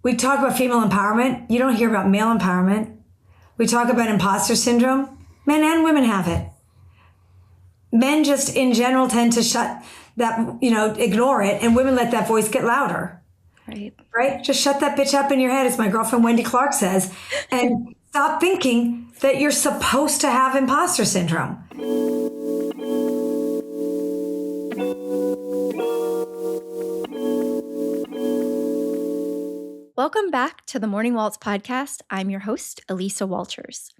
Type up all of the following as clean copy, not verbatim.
We talk about female empowerment. You don't hear about male empowerment. We talk about imposter syndrome. Men and women have it. Men just in general tend to shut that, ignore it, and women let that voice get louder. Right? Just shut that bitch up in your head, as my girlfriend Wendy Clark says, and stop thinking that you're supposed to have imposter syndrome. Welcome back to the Morning Waltz podcast. I'm your host, Elisa Walters.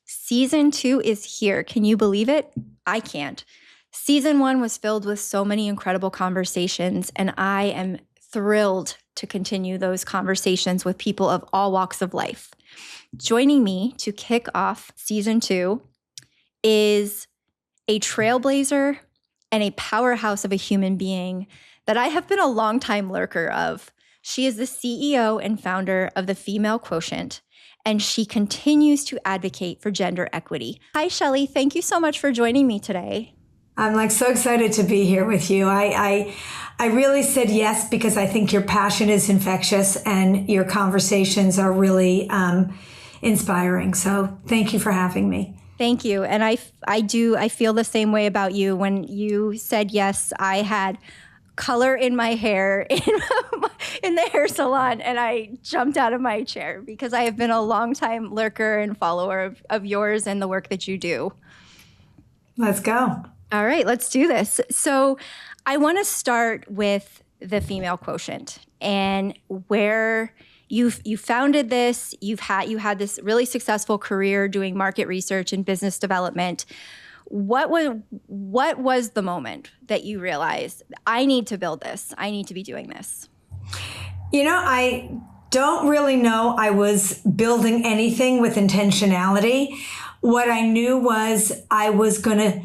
Season 2 is here. Can you believe it? I can't. Season 1 was filled with so many incredible conversations, and I am thrilled to continue those conversations with people of all walks of life. Joining me to kick off Season 2 is a trailblazer and a powerhouse of a human being that I have been a longtime lurker of. She is the CEO and founder of the Female Quotient, and she continues to advocate for gender equity. Hi, Shelley. Thank you so much for joining me today. I'm so excited to be here with you. I really said yes because I think your passion is infectious and your conversations are really inspiring. So thank you for having me. Thank you. And I feel the same way about you. When you said yes, I had color in my hair in the hair salon, and I jumped out of my chair because I have been a longtime lurker and follower of yours and the work that you do. Let's go. All right, let's do this. So I want to start with the Female Quotient and where you founded this. You had this really successful career doing market research and business development. What was the moment that you realized, I need to build this? I need to be doing this? I don't really know I was building anything with intentionality. What I knew was I was going to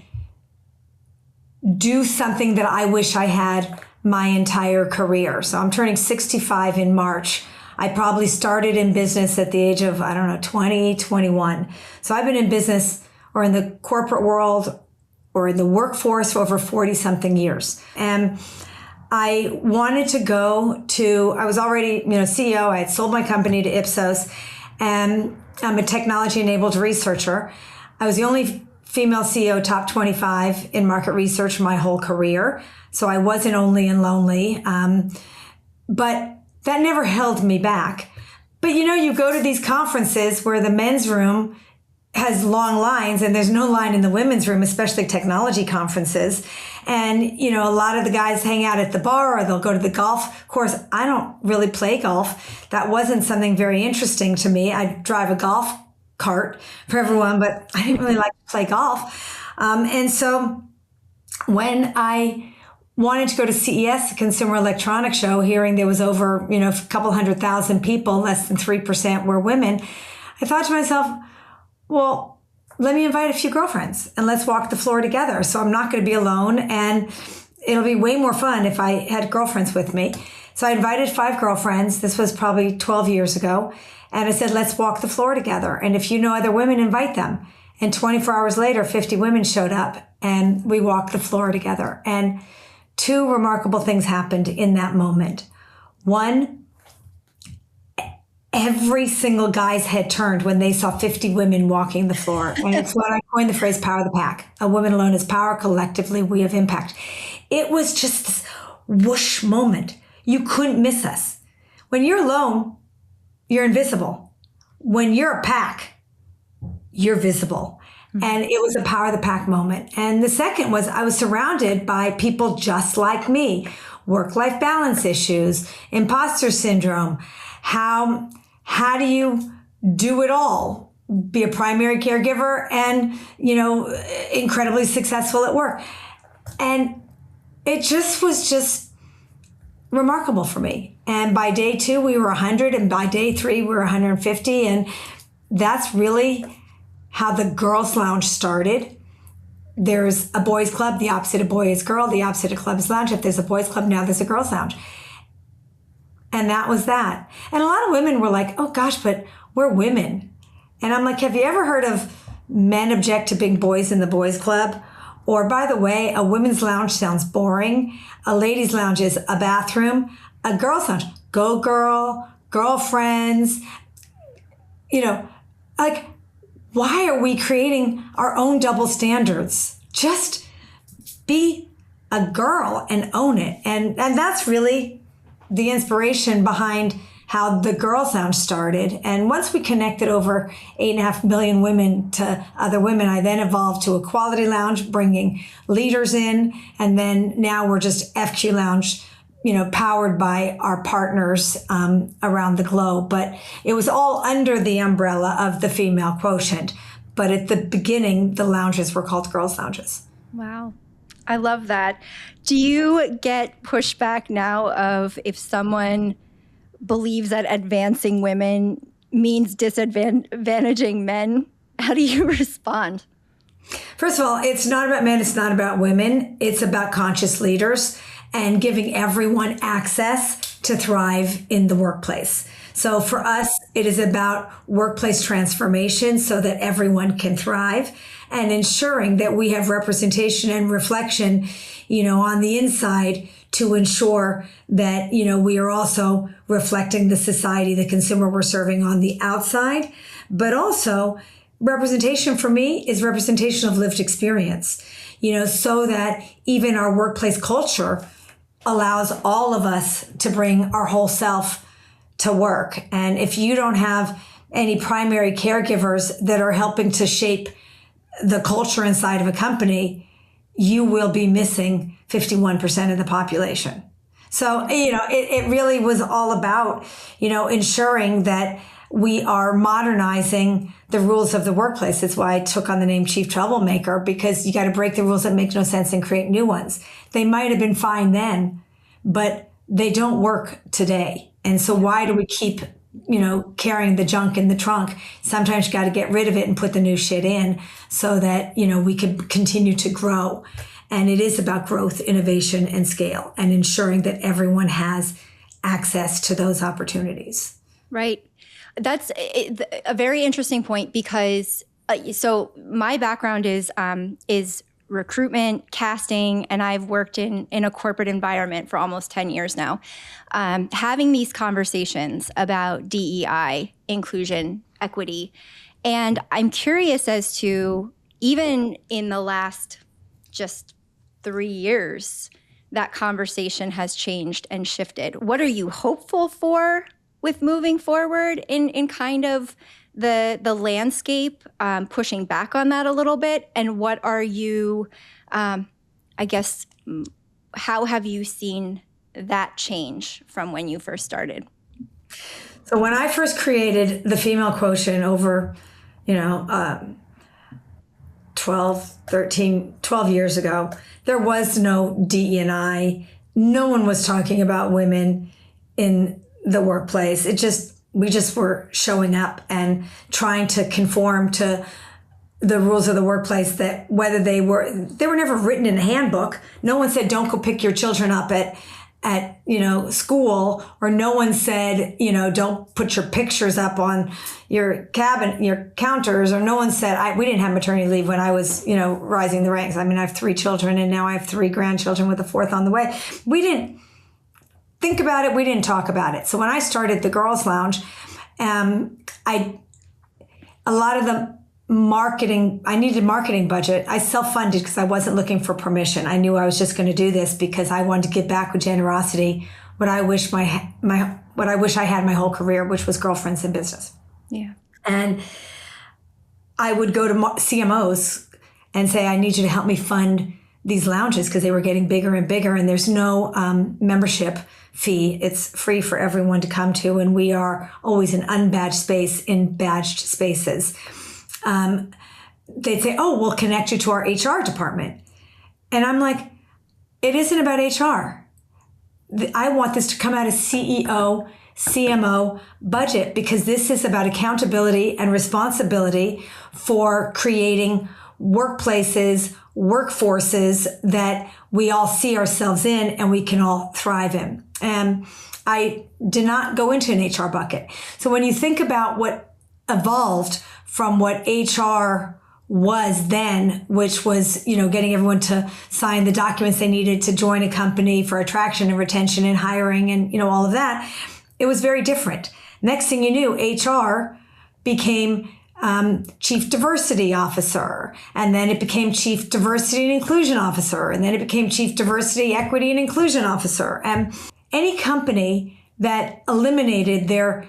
do something that I wish I had my entire career. So I'm turning 65 in March. I probably started in business at the age of, 20, 21. So I've been in business or in the corporate world or in the workforce for over 40 something years. And I wanted to I was already, CEO. I had sold my company to Ipsos, and I'm a technology enabled researcher. I was the only female CEO top 25 in market research my whole career. So I wasn't only and lonely, but that never held me back. But you go to these conferences where the men's room has long lines and there's no line in the women's room, especially technology conferences. And, a lot of the guys hang out at the bar or they'll go to the golf course. I don't really play golf. That wasn't something very interesting to me. I drive a golf cart for everyone, but I didn't really like to play golf. And so when I wanted to go to CES, the Consumer Electronics Show, hearing there was over, a couple 100,000 people, less than 3% were women, I thought to myself, well, let me invite a few girlfriends and let's walk the floor together. So I'm not going to be alone, and it'll be way more fun if I had girlfriends with me. So I invited 5 girlfriends. This was probably 12 years ago. And I said, let's walk the floor together. And if you know other women, invite them. And 24 hours later, 50 women showed up and we walked the floor together. And 2 remarkable things happened in that moment. One, every single guy's head turned when they saw 50 women walking the floor. And it's what I coined the phrase, power of the pack. A woman alone is power. Collectively, we have impact. It was just this whoosh moment. You couldn't miss us. When you're alone, you're invisible. When you're a pack, you're visible. Mm-hmm. And it was a power of the pack moment. And the second was I was surrounded by people just like me. Work-life balance issues, imposter syndrome. How do you do it all? Be a primary caregiver and, incredibly successful at work. And it was remarkable for me. And by day 2, we were 100. And by day 3, we were 150. And that's really how the Girls Lounge started. There's a boys club. The opposite of boy is girl. The opposite of club is lounge. If there's a boys club, now there's a girls lounge. And that was that. And a lot of women were like, oh gosh, but we're women. And I'm like, have you ever heard of men object to big boys in the boys club? Or by the way, a women's lounge sounds boring. A ladies' lounge is a bathroom. A girls' lounge, go girl, girlfriends, like, why are we creating our own double standards? Just be a girl and own it. And that's really the inspiration behind how the Girls Lounge started. And once we connected over 8.5 million women to other women, I then evolved to Equality Lounge, bringing leaders in. And then now we're just FQ Lounge, powered by our partners around the globe. But it was all under the umbrella of the Female Quotient. But at the beginning, the lounges were called Girls Lounges. Wow. I love that. Do you get pushback now of if someone believes that advancing women means disadvantaging men? How do you respond? First of all, it's not about men. It's not about women. It's about conscious leaders and giving everyone access to thrive in the workplace. So for us, it is about workplace transformation so that everyone can thrive, and ensuring that we have representation and reflection, on the inside to ensure that, we are also reflecting the society, the consumer we're serving on the outside. But also representation for me is representation of lived experience, so that even our workplace culture allows all of us to bring our whole self to work. And if you don't have any primary caregivers that are helping to shape the culture inside of a company, you will be missing 51% of the population. So, it really was all about, ensuring that we are modernizing the rules of the workplace. That's why I took on the name Chief Troublemaker, because you got to break the rules that make no sense and create new ones. They might have been fine then, but they don't work today. And so why do we keep, carrying the junk in the trunk? Sometimes you got to get rid of it and put the new shit in so that, we can continue to grow. And it is about growth, innovation, and scale, and ensuring that everyone has access to those opportunities. Right. That's a very interesting point, because so my background is recruitment, casting, and I've worked in a corporate environment for almost 10 years now. Having these conversations about DEI, inclusion, equity. And I'm curious as to, even in the last just 3 years, that conversation has changed and shifted. What are you hopeful for with moving forward in kind of the landscape, pushing back on that a little bit? And what are you, how have you seen that change from when you first started? So when I first created the Female Quotient over, 12 years ago, there was no DE&I. No one was talking about women in the workplace. We just were showing up and trying to conform to the rules of the workplace, that whether they were never written in a handbook. No one said, don't go pick your children up at school, or no one said, don't put your pictures up on your cabinet, your counters, or no one said, we didn't have maternity leave when I was, rising the ranks. I mean, I have 3 children and now I have 3 grandchildren with a 4th on the way. We didn't think about it. We didn't talk about it. So when I started the Girls Lounge, a lot of the marketing, I needed marketing budget. I self-funded because I wasn't looking for permission. I knew I was just going to do this because I wanted to give back with generosity what I wish I had my whole career, which was girlfriends in business. Yeah. And I would go to CMOs and say, I need you to help me fund these lounges, because they were getting bigger and bigger, and there's no membership fee. It's free for everyone to come to, and we are always an unbadged space in badged spaces. They'd say, oh, we'll connect you to our HR department. And I'm like, it isn't about HR. I want this to come out of CEO, CMO budget, because this is about accountability and responsibility for creating workplaces, workforces that we all see ourselves in and we can all thrive in. And I did not go into an HR bucket. So when you think about what evolved from what HR was then, which was, getting everyone to sign the documents they needed to join a company for attraction and retention and hiring and, all of that. It was very different. Next thing you knew, HR became Chief Diversity Officer, and then it became Chief Diversity and Inclusion Officer, and then it became Chief Diversity, Equity, and Inclusion Officer. And any company that eliminated their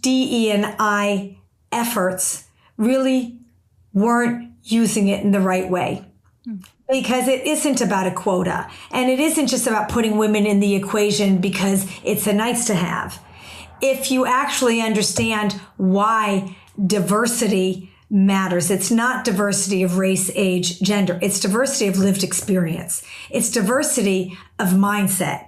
DE&I efforts really weren't using it in the right way. Because it isn't about a quota, and it isn't just about putting women in the equation because it's a nice to have. If you actually understand why diversity matters, it's not diversity of race, age, gender. It's diversity of lived experience. It's diversity of mindset,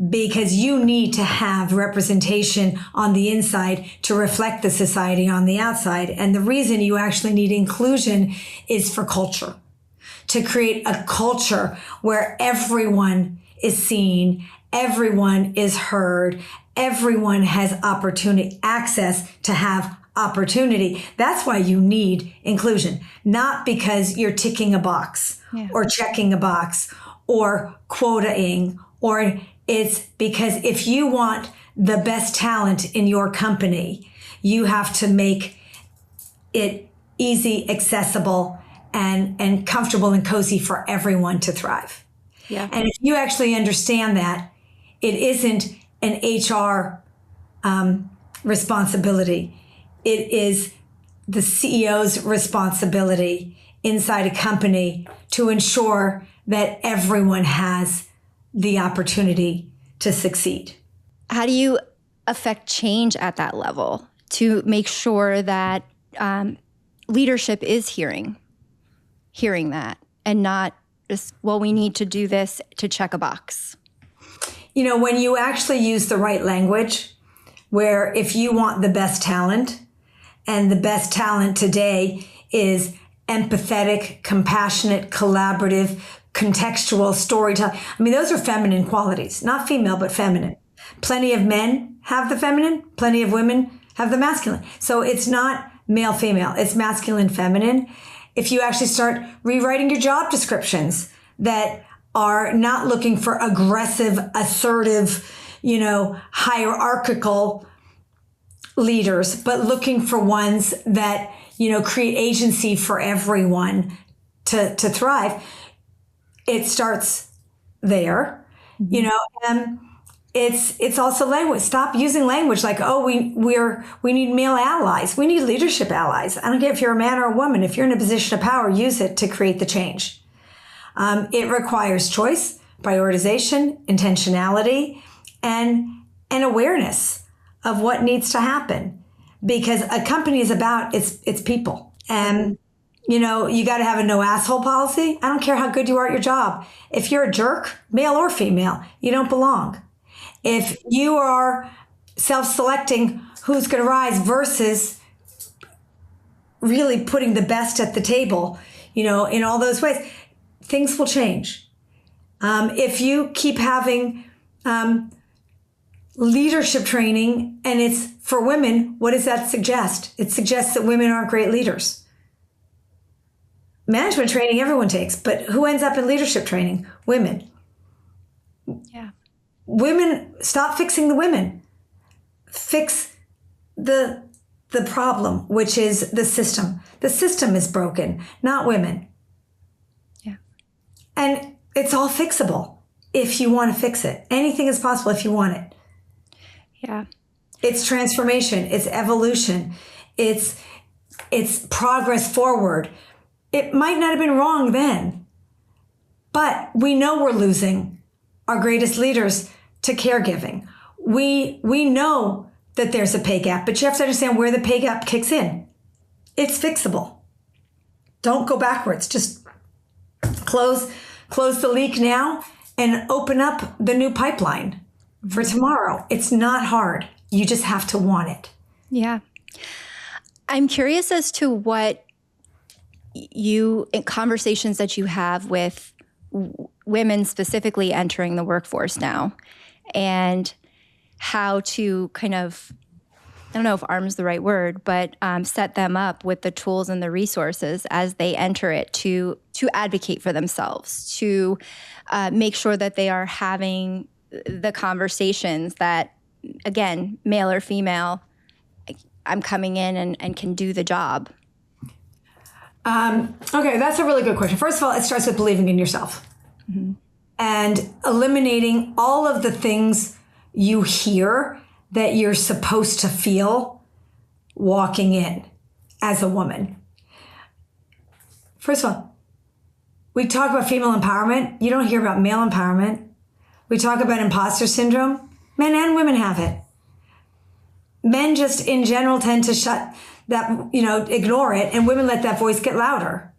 because you need to have representation on the inside to reflect the society on the outside. And the reason you actually need inclusion is for culture, to create a culture where everyone is seen, everyone is heard, everyone has access to have opportunity. That's why you need inclusion, not because you're ticking a box or checking a box or quotaing, or it's because if you want the best talent in your company, you have to make it easy, accessible, and comfortable and cozy for everyone to thrive. Yeah. And if you actually understand that, it isn't an HR responsibility. It is the CEO's responsibility inside a company to ensure that everyone has the opportunity to succeed. How do you affect change at that level to make sure that leadership is hearing that and not just, well, we need to do this to check a box? You know, when you actually use the right language, where if you want the best talent, and the best talent today is empathetic, compassionate, collaborative, contextual storytelling. I mean, those are feminine qualities, not female, but feminine. Plenty of men have the feminine, plenty of women have the masculine. So it's not male, female, it's masculine, feminine. If you actually start rewriting your job descriptions that are not looking for aggressive, assertive, hierarchical leaders, but looking for ones that, create agency for everyone to thrive, it starts there, and it's also language. Stop using language like, oh, we need male allies. We need leadership allies. I don't care if you're a man or a woman. If you're in a position of power, use it to create the change. It requires choice, prioritization, intentionality, and awareness of what needs to happen, because a company is about its people. And you got to have a no asshole policy. I don't care how good you are at your job. If you're a jerk, male or female, you don't belong. If you are self-selecting who's going to rise versus really putting the best at the table, in all those ways, things will change. If you keep having leadership training and it's for women, what does that suggest? It suggests that women aren't great leaders. Management training everyone takes, but who ends up in leadership training? Women. Yeah. Women, stop fixing the women. Fix the problem, which is the system. The system is broken, not women. Yeah. And it's all fixable if you want to fix it. Anything is possible if you want it. Yeah. It's transformation. It's evolution. It's progress forward. It might not have been wrong then, but we know we're losing our greatest leaders to caregiving. We know that there's a pay gap, but you have to understand where the pay gap kicks in. It's fixable. Don't go backwards. Just close the leak now and open up the new pipeline for tomorrow. It's not hard. You just have to want it. Yeah. I'm curious as to what in conversations that you have with women specifically entering the workforce now, and how to kind of, I don't know if arm's the right word, but set them up with the tools and the resources as they enter it to advocate for themselves, to make sure that they are having the conversations that again, male or female, I'm coming in and can do the job? Okay, that's a really good question. First of all, it starts with believing in yourself and eliminating all of the things you hear that you're supposed to feel walking in as a woman. First of all, we talk about female empowerment. You don't hear about male empowerment. We talk about imposter syndrome. Men and women have it. Men just in general tend to shut that, ignore it, and women let that voice get louder.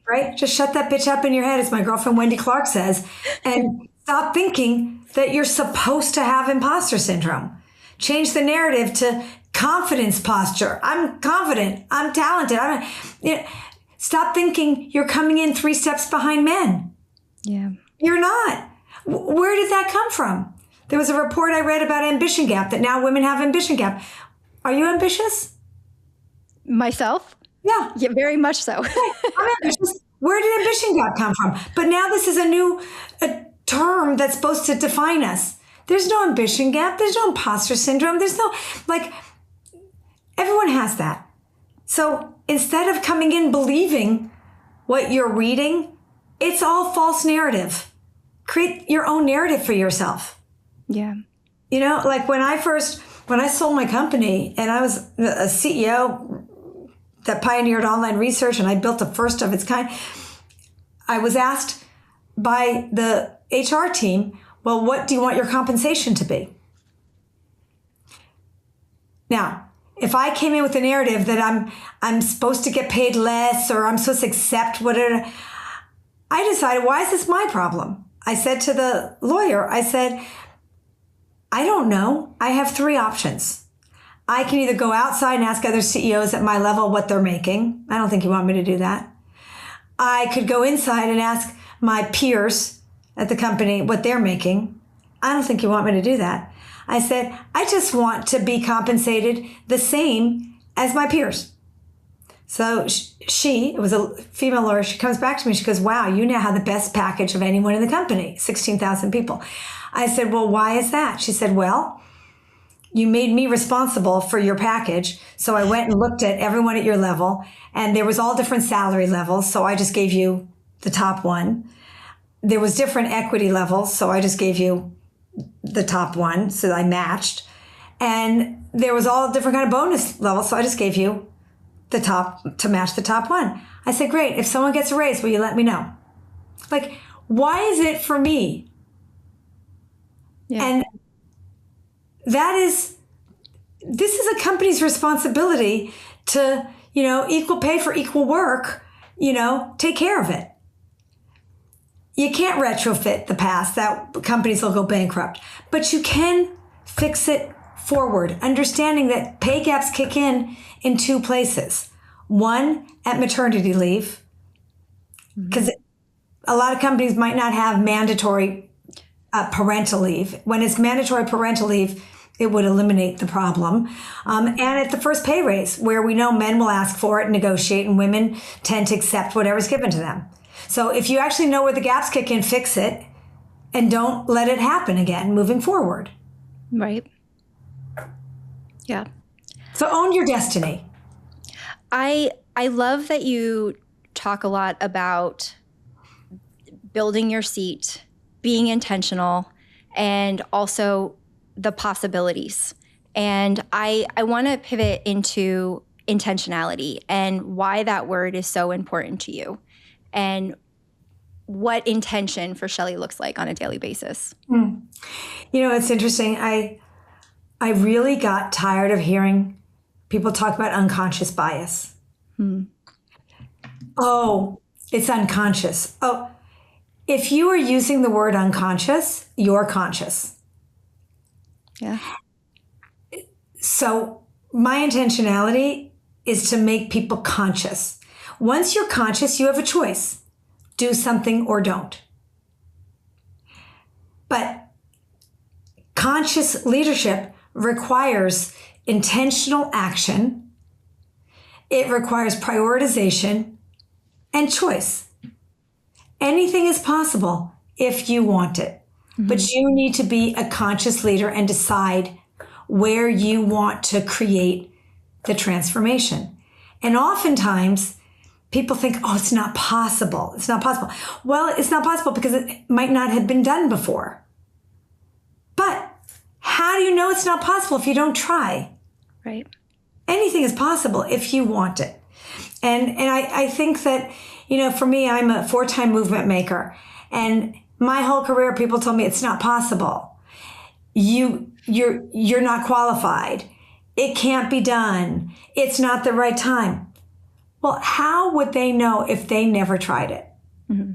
Right? Just shut that bitch up in your head, as my girlfriend Wendy Clark says, and stop thinking that you're supposed to have imposter syndrome. Change the narrative to confidence posture. I'm confident. I'm talented. Stop thinking you're coming in 3 steps behind men. Yeah. You're not. Where did that come from? There was a report I read about ambition gap, that now women have ambition gap. Are you ambitious? Myself? Yeah. Yeah, very much so. I'm ambitious. Where did ambition gap come from? But now this is a term that's supposed to define us. There's no ambition gap. There's no imposter syndrome. There's no, everyone has that. So instead of coming in believing what you're reading, it's all false narrative. Create your own narrative for yourself. Yeah. When I sold my company and I was a CEO that pioneered online research and I built the first of its kind, I was asked by the HR team, well, what do you want your compensation to be? Now, if I came in with a narrative that I'm supposed to get paid less or I'm supposed to accept whatever, I decided, why is this my problem? I said to the lawyer, I said, I don't know. I have 3 options. I can either go outside and ask other CEOs at my level what they're making. I don't think you want me to do that. I could go inside and ask my peers at the company what they're making. I don't think you want me to do that. I said, I just want to be compensated the same as my peers. So it was a female lawyer, she comes back to me, she goes, wow, you now have the best package of anyone in the company, 16,000 people. I said, well, why is that? She said, well, you made me responsible for your package. So I went and looked at everyone at your level, and there was all different salary levels. So I just gave you the top one. There was different equity levels. So I just gave you the top one. So I matched. And there was all different kind of bonus levels. So I just gave you the top to match the top one. I said, great. If someone gets a raise, will you let me know? Why is it for me? Yeah. And this is a company's responsibility to, equal pay for equal work, take care of it. You can't retrofit the past, that companies will go bankrupt, but you can fix it forward, understanding that pay gaps kick in 2 places. One, at maternity leave, because a lot of companies might not have mandatory parental leave. When it's mandatory parental leave, it would eliminate the problem. And at the first pay raise, where we know men will ask for it and negotiate, and women tend to accept whatever's given to them. So if you actually know where the gaps kick in, fix it, and don't let it happen again moving forward. Right. Yeah. So own your destiny. I love that you talk a lot about building your seat, being intentional, and also the possibilities. And I want to pivot into intentionality and why that word is so important to you and what intention for Shelley looks like on a daily basis. It's interesting. I really got tired of hearing people talk about unconscious bias. Oh, it's unconscious. Oh, if you are using the word unconscious, you're conscious. Yeah. So my intentionality is to make people conscious. Once you're conscious, you have a choice. Do something or don't. But conscious leadership requires intentional action. It requires prioritization and choice. Anything is possible if you want it. but you need to be a conscious leader and decide where you want to create the transformation. And oftentimes people think, oh, it's not possible. It's not possible. Well, it's not possible because it might not have been done before. But how do you know it's not possible if you don't try? Right. Anything is possible if you want it. And I think that, for me, I'm a 4-time movement maker. And my whole career, people told me it's not possible. You're not qualified. It can't be done. It's not the right time. Well, how would they know if they never tried it? Mm-hmm.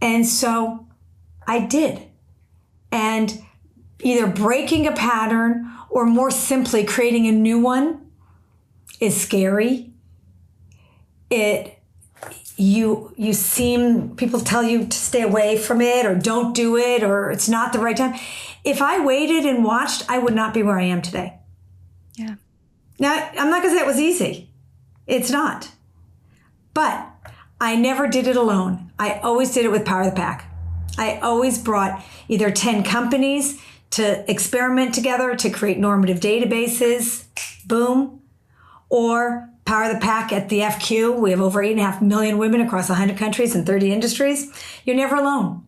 And so I did. And either breaking a pattern or more simply creating a new one is scary. People tell you to stay away from it or don't do it or it's not the right time. If I waited and watched, I would not be where I am today. Yeah. Now, I'm not going to say it was easy. It's not. But I never did it alone. I always did it with Power of the Pack. I always brought either 10 companies to experiment together to create normative databases, boom, or Power of the Pack at the FQ. We have over 8.5 million women across 100 countries and 30 industries. You're never alone.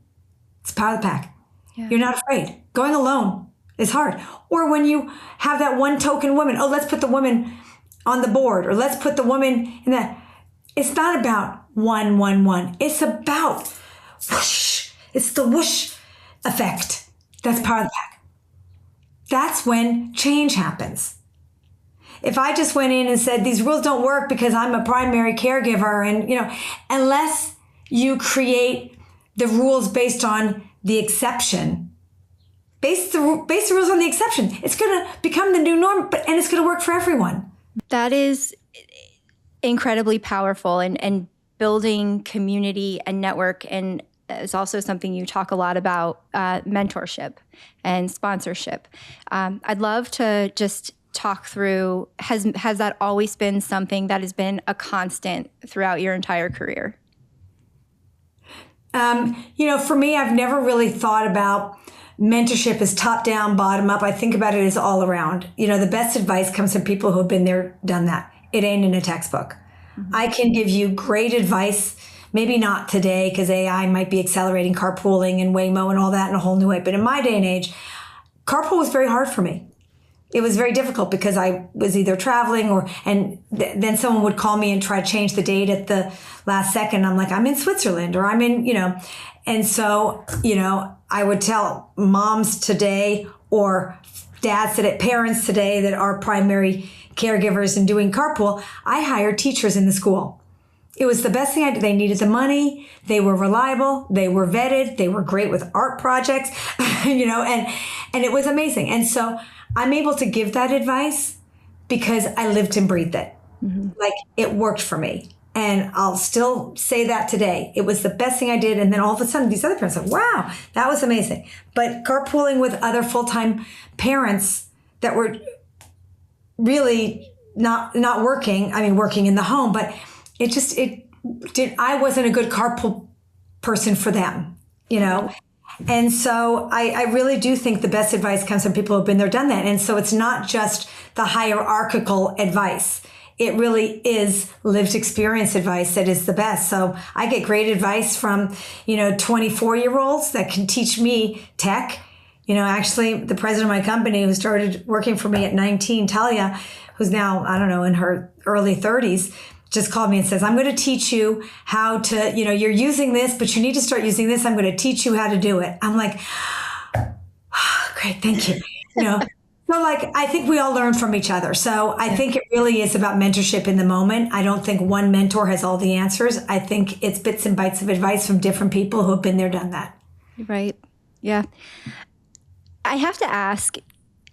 It's Power of the Pack. Yeah. You're not afraid. Going alone is hard. Or when you have that one token woman, oh, let's put the woman on the board, or let's put the woman in that. It's not about one. It's about whoosh. It's the whoosh effect. That's Power of the Pack. That's when change happens. If I just went in and said, these rules don't work because I'm a primary caregiver, and, unless you create the rules based on the exception, base the rules on the exception, it's going to become the new norm, and it's going to work for everyone. That is incredibly powerful, and building community and network, and is also something you talk a lot about, mentorship and sponsorship. I'd love to just talk through, has that always been something that has been a constant throughout your entire career? For me, I've never really thought about mentorship as top down, bottom up. I think about it as all around. The best advice comes from people who have been there, done that. It ain't in a textbook. Mm-hmm. I can give you great advice, maybe not today because AI might be accelerating carpooling and Waymo and all that in a whole new way. But in my day and age, carpool was very hard for me. It was very difficult because I was either traveling then someone would call me and try to change the date at the last second. I'm like, I'm in Switzerland or I'm in, and so, I would tell moms today or dads today, parents today that are primary caregivers and doing carpool, I hired teachers in the school. It was the best thing I did. They needed the money. They were reliable. They were vetted. They were great with art projects, and it was amazing. And so I'm able to give that advice because I lived and breathed it. Mm-hmm. Like it worked for me. And I'll still say that today. It was the best thing I did. And then all of a sudden, these other parents are like, wow, that was amazing. But carpooling with other full-time parents that were really not working, working in the home, but I wasn't a good carpool person for them, And so I really do think the best advice comes from people who have been there, done that. And so it's not just the hierarchical advice. It really is lived experience advice that is the best. So I get great advice from, 24-year-olds that can teach me tech. Actually, the president of my company who started working for me at 19, Talia, who's now, I don't know, in her early 30s, just called me and says, I'm going to teach you how to, you're using this, but you need to start using this. I'm going to teach you how to do it. I'm like, oh, great, thank you. So I think we all learn from each other. So I think it really is about mentorship in the moment. I don't think one mentor has all the answers. I think it's bits and bites of advice from different people who have been there, done that. Right. Yeah. I have to ask,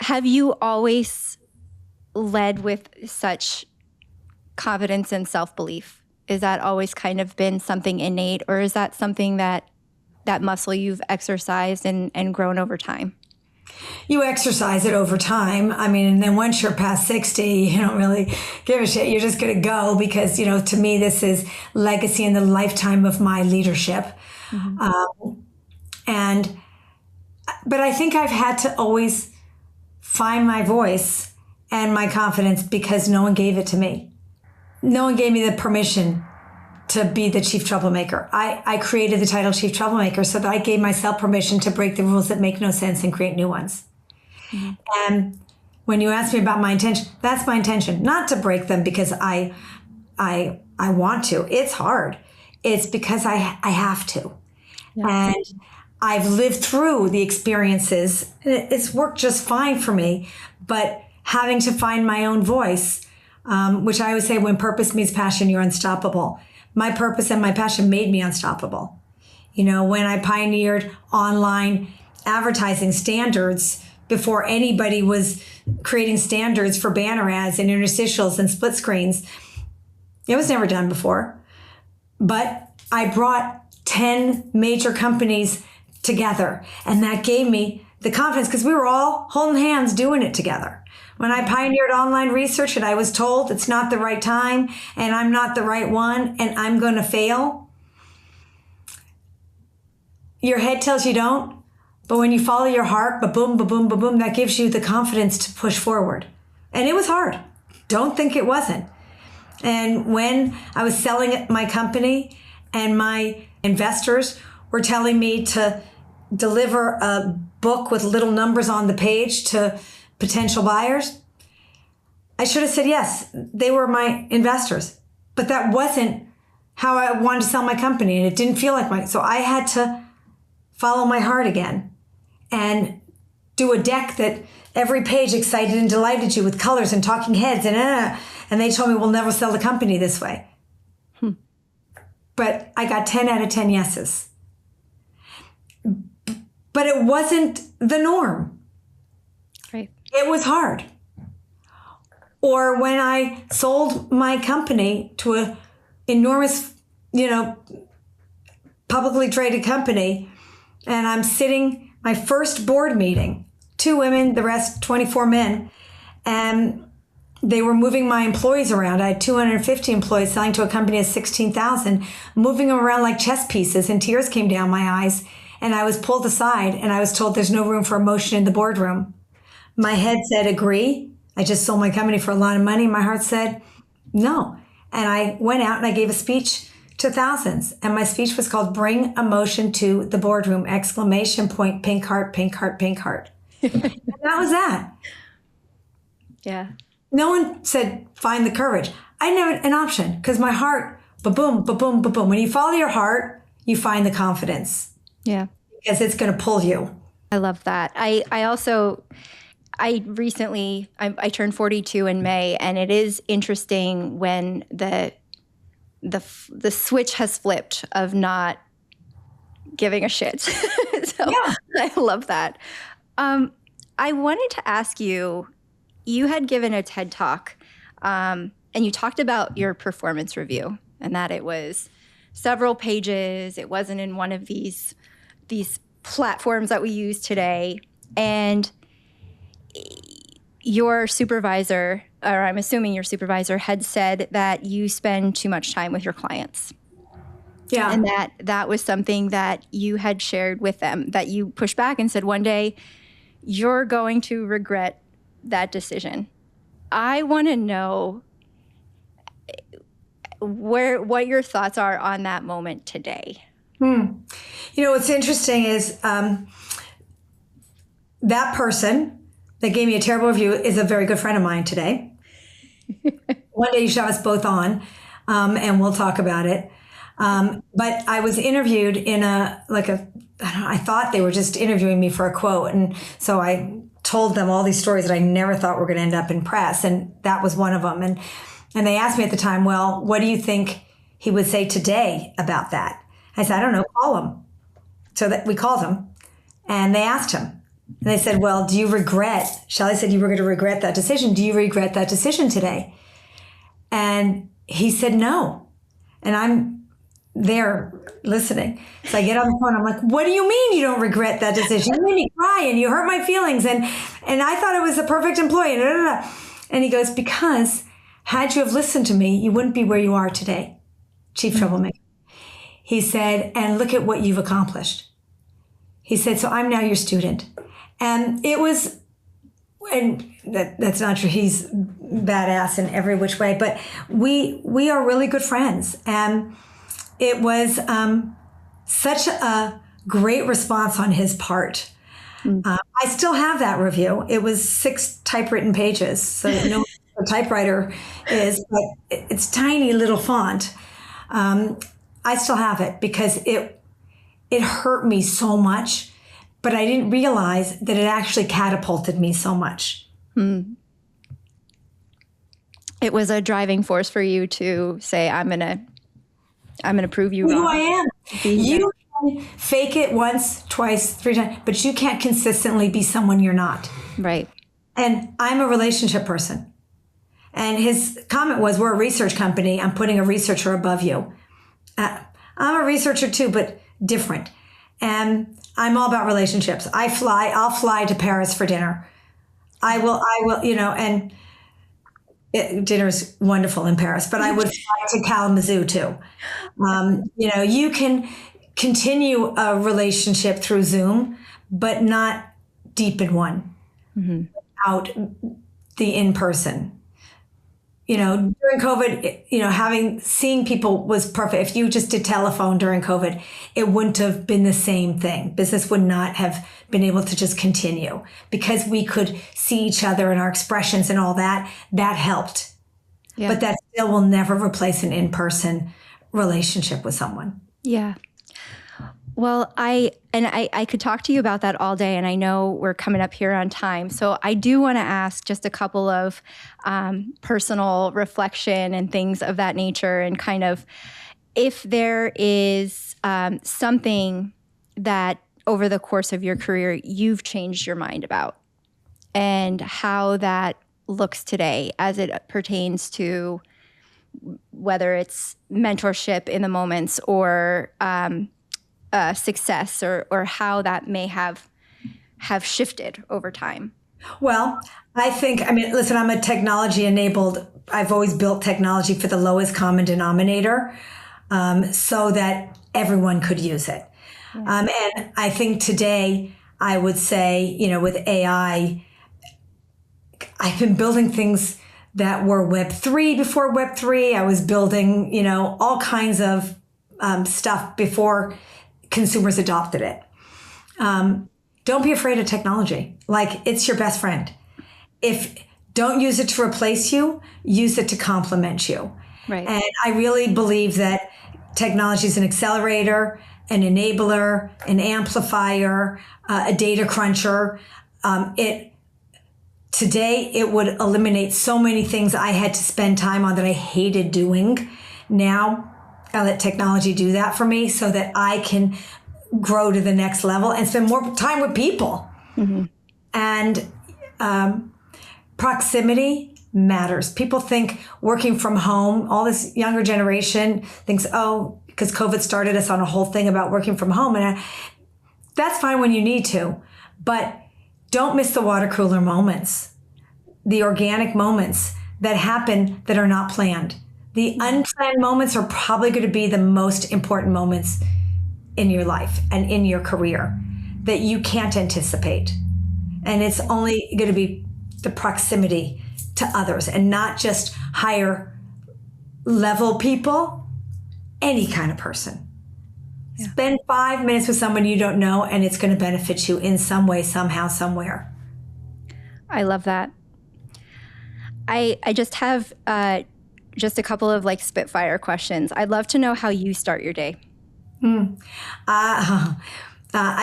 have you always led with such confidence and self-belief? Is that always kind of been something innate, or is that something that muscle you've exercised and grown over time? You exercise it over time. And then once you're past 60, you don't really give a shit. You're just going to go because, to me, this is legacy in the lifetime of my leadership. Mm-hmm. And But I think I've had to always find my voice and my confidence because no one gave it to me. No one gave me the permission to be the chief troublemaker. I created the title chief troublemaker so that I gave myself permission to break the rules that make no sense and create new ones. Mm-hmm. And when you ask me about my intention, that's my intention, not to break them because I want to. It's hard. It's because I have to. Yeah. And I've lived through the experiences. It's worked just fine for me, but having to find my own voice, which I always say, when purpose meets passion, you're unstoppable. My purpose and my passion made me unstoppable. You know, when I pioneered online advertising standards before anybody was creating standards for banner ads and interstitials and split screens, it was never done before. But I brought 10 major companies together, and that gave me the confidence because we were all holding hands doing it together. When I pioneered online research and I was told it's not the right time and I'm not the right one and I'm going to fail, your head tells you don't, but when you follow your heart, ba-boom, ba-boom, ba-boom, that gives you the confidence to push forward. And it was hard. Don't think it wasn't. And when I was selling my company and my investors were telling me to deliver a book with little numbers on the page to potential buyers, I should have said yes. They were my investors, but that wasn't how I wanted to sell my company, and it didn't feel like so I had to follow my heart again and do a deck that every page excited and delighted you with colors and talking heads and they told me we'll never sell the company this way. But I got 10 out of 10 yeses. But it wasn't the norm. Right. It was hard. Or when I sold my company to an enormous, publicly traded company, and I'm sitting my first board meeting, 2 women, the rest 24 men, and they were moving my employees around. I had 250 employees selling to a company of 16,000, moving them around like chess pieces, and tears came down my eyes. And I was pulled aside and I was told there's no room for emotion in the boardroom. My head said, agree. I just sold my company for a lot of money. My heart said, no. And I went out and I gave a speech to thousands. And my speech was called Bring Emotion to the Boardroom, ! Pink heart, pink heart, pink heart. And that was that. Yeah. No one said, find the courage. I didn't have an option because my heart, ba-boom, ba-boom, ba-boom. When you follow your heart, you find the confidence. Yeah. Because it's going to pull you. I love that. I turned 42 in May, and it is interesting when the switch has flipped of not giving a shit. So yeah. I love that. I wanted to ask you, you had given a TED Talk, and you talked about your performance review and that it was several pages. It wasn't in one of these platforms that we use today. And your supervisor, or I'm assuming your supervisor, had said that you spend too much time with your clients. Yeah. And that was something that you had shared with them, that you pushed back and said one day you're going to regret that decision. I want to know what your thoughts are on that moment today. What's interesting is that person that gave me a terrible review is a very good friend of mine today. One day you should have us both on, and we'll talk about it. But I was interviewed in I thought they were just interviewing me for a quote. And so I told them all these stories that I never thought were going to end up in press. And that was one of them. And they asked me at the time, well, what do you think he would say today about that? I said, I don't know, call him. So that we called him and they asked him. And they said, well, do you regret, Shelley said you were going to regret that decision. Do you regret that decision today? And he said, no. And I'm there listening. So I get on the phone. I'm like, what do you mean you don't regret that decision? You made me cry and you hurt my feelings. And I thought I was the perfect employee. And he goes, because had you have listened to me, you wouldn't be where you are today, Chief Troublemaker. He said, and look at what you've accomplished. He said, so I'm now your student. And it was, and that's not true. He's badass in every which way, but we are really good friends. And it was such a great response on his part. I still have that review. It was 6 typewritten pages, so no a typewriter is, but it's tiny little font. I still have it because it hurt me so much, but I didn't realize that it actually catapulted me so much. It was a driving force for you to say, I'm gonna prove you wrong. Who I am. You can fake it once, twice, 3 times, but you can't consistently be someone you're not. Right. And I'm a relationship person. And his comment was, we're a research company. I'm putting a researcher above you. I'm a researcher too, but different. And I'm all about relationships. I'll fly to Paris for dinner. I will, and dinner's wonderful in Paris, but I would fly to Kalamazoo too. You can continue a relationship through Zoom, but not deepen one without the in-person. During COVID, seeing people was perfect. If you just did telephone during COVID, it wouldn't have been the same thing. Business would not have been able to just continue because we could see each other and our expressions and all that. That helped. Yeah. But that still will never replace an in-person relationship with someone. Yeah. Well, I could talk to you about that all day, and I know we're coming up here on time. So I do want to ask just a couple of personal reflection and things of that nature, and kind of if there is something that over the course of your career you've changed your mind about, and how that looks today as it pertains to whether it's mentorship in the moments or success, or how that may have shifted over time. Well, listen, I'm a technology enabled. I've always built technology for the lowest common denominator, so that everyone could use it. Yeah. And I think today I would say, with AI, I've been building things that were Web3 before Web3. I was building, all kinds of stuff before consumers adopted it. Don't be afraid of technology. It's your best friend. Don't use it to replace you, use it to complement you. Right. And I really believe that technology is an accelerator, an enabler, an amplifier, a data cruncher. Today, it would eliminate so many things I had to spend time on that I hated doing. Now, I let technology do that for me so that I can grow to the next level and spend more time with people. Mm-hmm. And proximity matters. People think working from home, all this younger generation thinks, because COVID started us on a whole thing about working from home. And that's fine when you need to, but don't miss the water cooler moments, the organic moments that happen that are not planned. The unplanned moments are probably going to be the most important moments in your life and in your career that you can't anticipate. And it's only going to be the proximity to others and not just higher level people, any kind of person. Yeah. Spend 5 minutes with someone you don't know, and it's going to benefit you in some way, somehow, somewhere. I love that. I just have just a couple of spitfire questions. I'd love to know how you start your day. I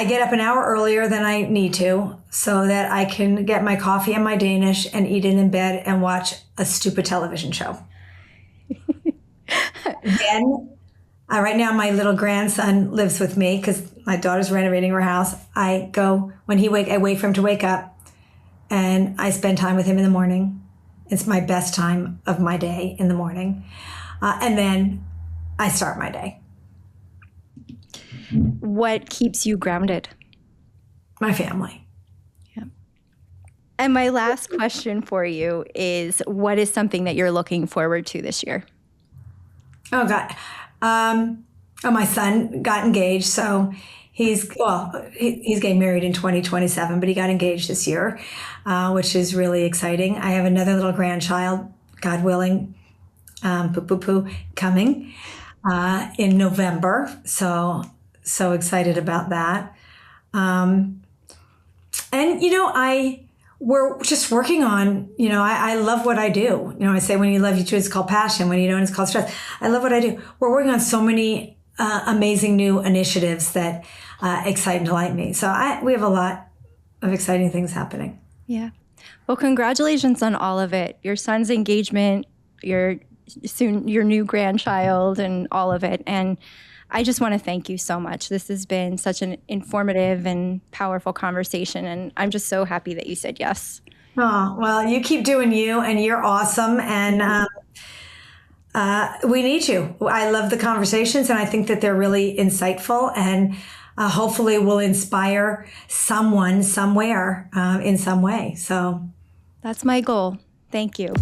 get up an hour earlier than I need to so that I can get my coffee and my Danish and eat it in bed and watch a stupid television show. Then, right now my little grandson lives with me because my daughter's renovating her house. I wait for him to wake up and I spend time with him in the morning. It's my best time of my day in the morning. And then I start my day. What keeps you grounded? My family. Yeah. And my last question for you is, what is something that you're looking forward to this year? Oh, God. My son got engaged, so He's getting married in 2027, but he got engaged this year, which is really exciting. I have another little grandchild, God willing, coming in November. So excited about that. And, we're just working on, I love what I do. I say when you love you do, it's called passion. When you don't, it's called stress. I love what I do. We're working on so many amazing new initiatives that excite and delight me. So we have a lot of exciting things happening. Yeah. Well, congratulations on all of it. Your son's engagement, your new grandchild, and all of it. And I just want to thank you so much. This has been such an informative and powerful conversation, and I'm just so happy that you said yes. Oh, well, you keep doing you, and you're awesome, and we need you. I love the conversations, and I think that they're really insightful, and hopefully will inspire someone somewhere in some way. So that's my goal. Thank you.